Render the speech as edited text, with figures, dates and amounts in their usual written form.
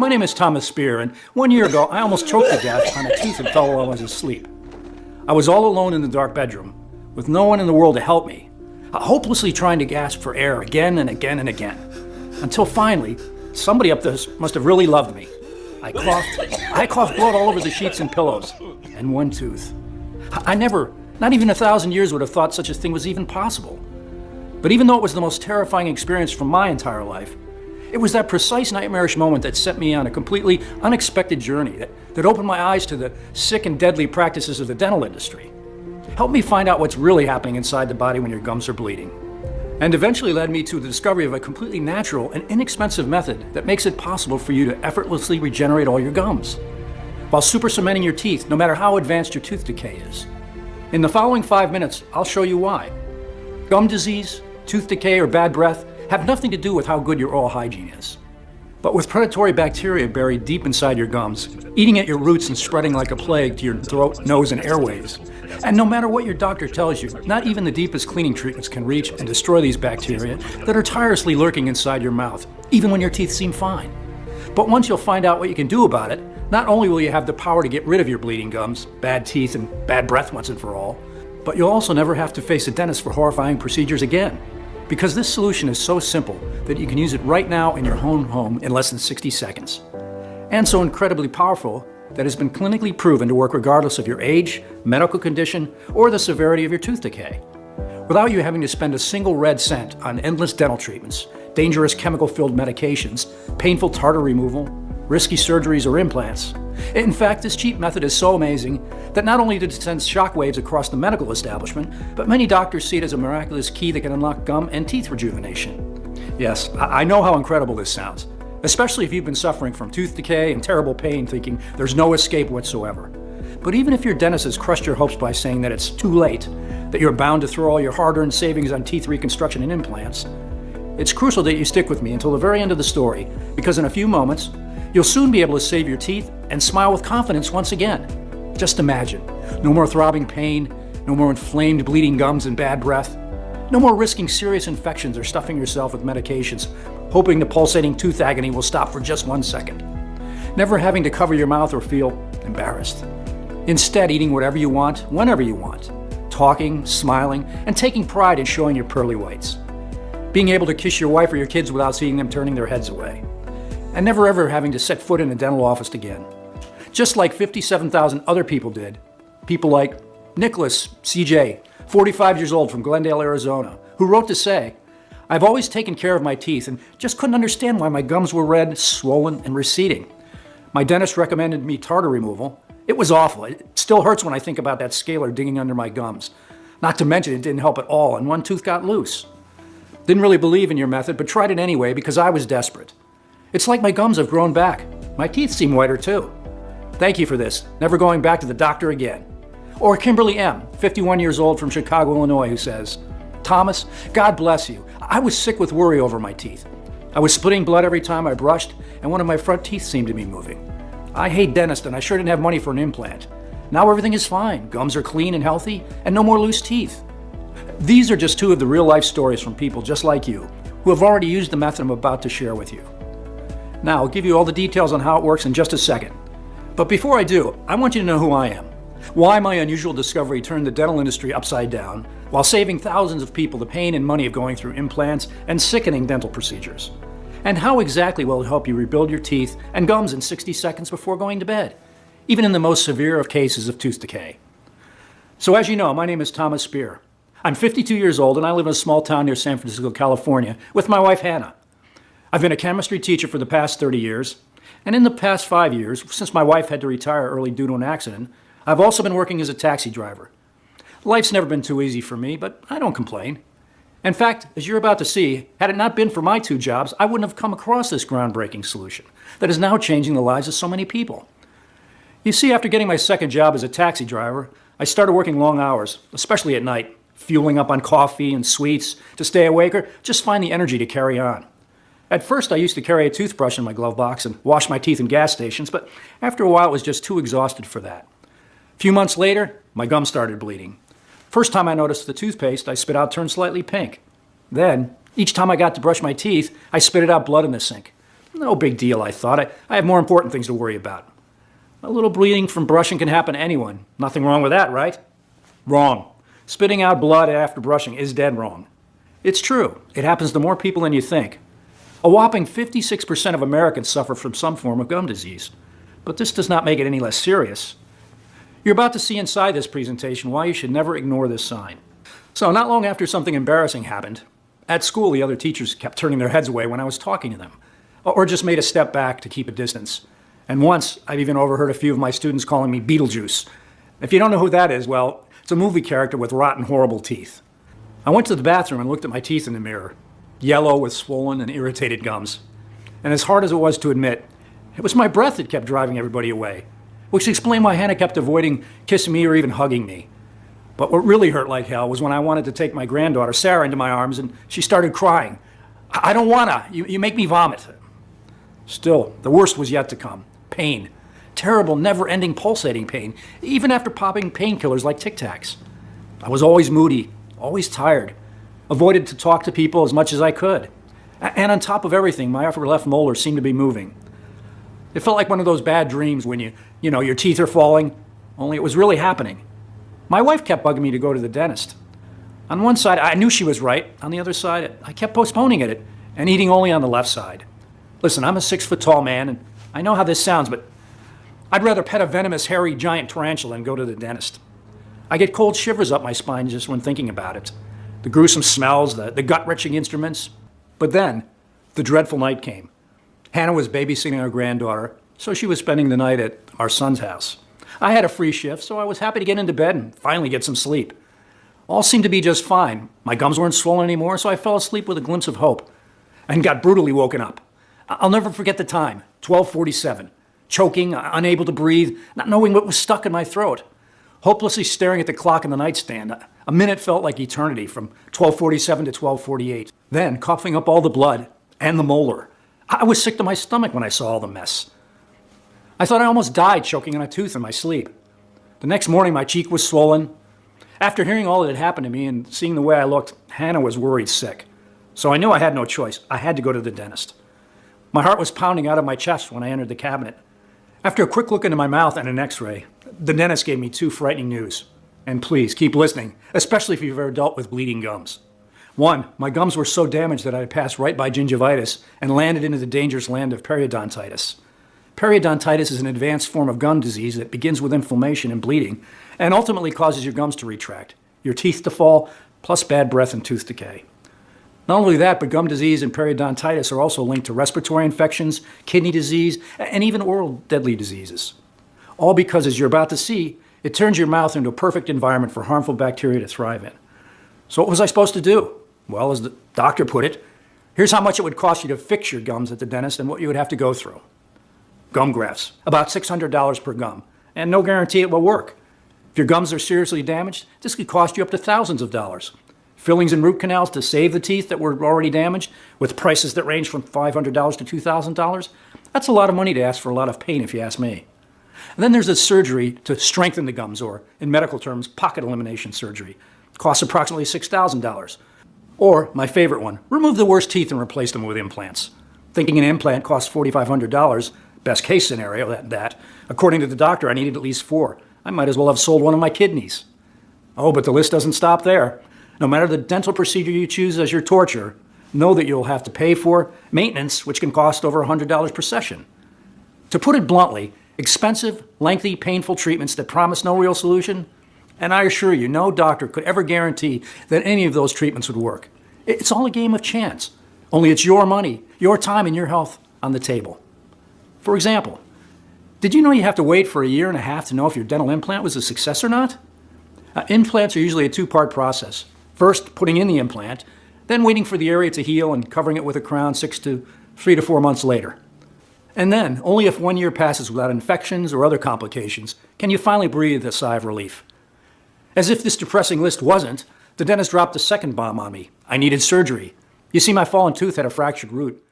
My name is Thomas Spear, and 1 year ago I almost choked to death on a tooth and fell while I was asleep. I was all alone in the dark bedroom, with no one in the world to help me, hopelessly trying to gasp for air again and again and again, until finally, somebody up there must have really loved me. I coughed blood all over the sheets and pillows, and one tooth. I never, not even 1,000 years, would have thought such a thing was even possible. But even though it was the most terrifying experience from my entire life, it was that precise nightmarish moment that set me on a completely unexpected journey that opened my eyes to the sick and deadly practices of the dental industry. Helped me find out what's really happening inside the body when your gums are bleeding. And eventually led me to the discovery of a completely natural and inexpensive method that makes it possible for you to effortlessly regenerate all your gums, while super cementing your teeth, no matter how advanced your tooth decay is. In the following 5 minutes, I'll show you why. Gum disease, tooth decay, or bad breath have nothing to do with how good your oral hygiene is. But with predatory bacteria buried deep inside your gums, eating at your roots and spreading like a plague to your throat, nose, and airways. And no matter what your doctor tells you, not even the deepest cleaning treatments can reach and destroy these bacteria that are tirelessly lurking inside your mouth, even when your teeth seem fine. But once you'll find out what you can do about it, not only will you have the power to get rid of your bleeding gums, bad teeth, and bad breath once and for all, but you'll also never have to face a dentist for horrifying procedures again. Because this solution is so simple that you can use it right now in your own home in less than 60 seconds. And so incredibly powerful that it's been clinically proven to work regardless of your age, medical condition, or the severity of your tooth decay. Without you having to spend a single red cent on endless dental treatments, dangerous chemical-filled medications, painful tartar removal, risky surgeries, or implants. In fact, this cheap method is so amazing that not only did it send shockwaves across the medical establishment, but many doctors see it as a miraculous key that can unlock gum and teeth rejuvenation. Yes, I know how incredible this sounds, especially if you've been suffering from tooth decay and terrible pain thinking there's no escape whatsoever. But even if your dentist has crushed your hopes by saying that it's too late, that you're bound to throw all your hard-earned savings on teeth reconstruction and implants, it's crucial that you stick with me until the very end of the story, because in a few moments, you'll soon be able to save your teeth and smile with confidence once again. Just imagine, no more throbbing pain, no more inflamed bleeding gums and bad breath, no more risking serious infections or stuffing yourself with medications, hoping the pulsating tooth agony will stop for just 1 second. Never having to cover your mouth or feel embarrassed. Instead, eating whatever you want, whenever you want, talking, smiling, and taking pride in showing your pearly whites. Being able to kiss your wife or your kids without seeing them turning their heads away. And never ever having to set foot in a dental office again. Just like 57,000 other people did. People like Nicholas CJ, 45 years old from Glendale, Arizona, who wrote to say, "I've always taken care of my teeth and just couldn't understand why my gums were red, swollen, and receding. My dentist recommended me tartar removal. It was awful. It still hurts when I think about that scaler digging under my gums. Not to mention it didn't help at all and one tooth got loose. Didn't really believe in your method, but tried it anyway because I was desperate. It's like my gums have grown back. My teeth seem whiter too. Thank you for this. Never going back to the doctor again." Or Kimberly M., 51 years old from Chicago, Illinois, who says, "Thomas, God bless you. I was sick with worry over my teeth. I was splitting blood every time I brushed, and one of my front teeth seemed to be moving. I hate dentists, and I sure didn't have money for an implant. Now everything is fine. Gums are clean and healthy, and no more loose teeth." These are just two of the real-life stories from people just like you, who have already used the method I'm about to share with you. Now, I'll give you all the details on how it works in just a second. But before I do, I want you to know who I am, why my unusual discovery turned the dental industry upside down, while saving thousands of people the pain and money of going through implants and sickening dental procedures, and how exactly will it help you rebuild your teeth and gums in 60 seconds before going to bed, even in the most severe of cases of tooth decay. So as you know, my name is Thomas Spear. I'm 52 years old and I live in a small town near San Francisco, California, with my wife Hannah. I've been a chemistry teacher for the past 30 years, and in the past 5 years, since my wife had to retire early due to an accident, I've also been working as a taxi driver. Life's never been too easy for me, but I don't complain. In fact, as you're about to see, had it not been for my 2 jobs, I wouldn't have come across this groundbreaking solution that is now changing the lives of so many people. You see, after getting my second job as a taxi driver, I started working long hours, especially at night, fueling up on coffee and sweets to stay awake or just find the energy to carry on. At first, I used to carry a toothbrush in my glove box and wash my teeth in gas stations, but after a while, I was just too exhausted for that. A few months later, my gums started bleeding. First time I noticed the toothpaste I spit out turned slightly pink. Then, each time I got to brush my teeth, I spit out blood in the sink. No big deal, I thought. I have more important things to worry about. A little bleeding from brushing can happen to anyone. Nothing wrong with that, right? Wrong. Spitting out blood after brushing is dead wrong. It's true. It happens to more people than you think. A whopping 56% of Americans suffer from some form of gum disease. But this does not make it any less serious. You're about to see inside this presentation why you should never ignore this sign. So, not long after something embarrassing happened, at school the other teachers kept turning their heads away when I was talking to them, or just made a step back to keep a distance. And once, I've even overheard a few of my students calling me Beetlejuice. If you don't know who that is, well, it's a movie character with rotten, horrible teeth. I went to the bathroom and looked at my teeth in the mirror, yellow with swollen and irritated gums. And as hard as it was to admit, it was my breath that kept driving everybody away, which explained why Hannah kept avoiding kissing me or even hugging me. But what really hurt like hell was when I wanted to take my granddaughter, Sarah, into my arms and she started crying. I don't wanna, you make me vomit. Still, the worst was yet to come. Pain. Terrible, never-ending pulsating pain, even after popping painkillers like Tic Tacs. I was always moody, always tired, avoided to talk to people as much as I could. And on top of everything, my upper left molar seemed to be moving. It felt like one of those bad dreams when your teeth are falling, only it was really happening. My wife kept bugging me to go to the dentist. On one side, I knew she was right. On the other side, I kept postponing it and eating only on the left side. Listen, I'm a 6-foot-tall man, and I know how this sounds, but I'd rather pet a venomous, hairy, giant tarantula than go to the dentist. I get cold shivers up my spine just when thinking about it. The gruesome smells, the gut-wrenching instruments. But then, the dreadful night came. Hannah was babysitting our granddaughter, so she was spending the night at our son's house. I had a free shift, so I was happy to get into bed and finally get some sleep. All seemed to be just fine. My gums weren't swollen anymore, so I fell asleep with a glimpse of hope and got brutally woken up. I'll never forget the time, 12:47. Choking, unable to breathe, not knowing what was stuck in my throat. Hopelessly staring at the clock in the nightstand. A minute felt like eternity, from 12:47 to 12:48. Then, coughing up all the blood and the molar. I was sick to my stomach when I saw all the mess. I thought I almost died choking on a tooth in my sleep. The next morning, my cheek was swollen. After hearing all that had happened to me and seeing the way I looked, Hannah was worried sick. So I knew I had no choice. I had to go to the dentist. My heart was pounding out of my chest when I entered the cabinet. After a quick look into my mouth and an x-ray, the dentist gave me 2 frightening news. And please, keep listening, especially if you've ever dealt with bleeding gums. 1, my gums were so damaged that I had passed right by gingivitis and landed into the dangerous land of periodontitis. Periodontitis is an advanced form of gum disease that begins with inflammation and bleeding and ultimately causes your gums to retract, your teeth to fall, plus bad breath and tooth decay. Not only that, but gum disease and periodontitis are also linked to respiratory infections, kidney disease, and even oral deadly diseases. All because, as you're about to see, it turns your mouth into a perfect environment for harmful bacteria to thrive in. So what was I supposed to do? Well, as the doctor put it, here's how much it would cost you to fix your gums at the dentist and what you would have to go through. Gum grafts, about $600 per gum, and no guarantee it will work. If your gums are seriously damaged, this could cost you up to thousands of dollars. Fillings and root canals to save the teeth that were already damaged, with prices that range from $500 to $2,000. That's a lot of money to ask for a lot of pain, if you ask me. And then there's a surgery to strengthen the gums, or in medical terms, pocket elimination surgery. It costs approximately $6,000. Or, my favorite one, remove the worst teeth and replace them with implants. Thinking an implant costs $4,500, best case scenario, that. According to the doctor, I needed at least 4. I might as well have sold one of my kidneys. Oh, but the list doesn't stop there. No matter the dental procedure you choose as your torture, know that you'll have to pay for maintenance, which can cost over $100 per session. To put it bluntly, expensive, lengthy, painful treatments that promise no real solution, and I assure you, no doctor could ever guarantee that any of those treatments would work. It's all a game of chance. Only it's your money, your time, and your health on the table. For example, did you know you have to wait for 1.5 years to know if your dental implant was a success or not? Implants are usually a 2-part process. First, putting in the implant, then waiting for the area to heal and covering it with a crown 3 to 4 months later. And then, only if 1 year passes without infections or other complications, can you finally breathe a sigh of relief. As if this depressing list wasn't, the dentist dropped a second bomb on me. I needed surgery. You see, my fallen tooth had a fractured root,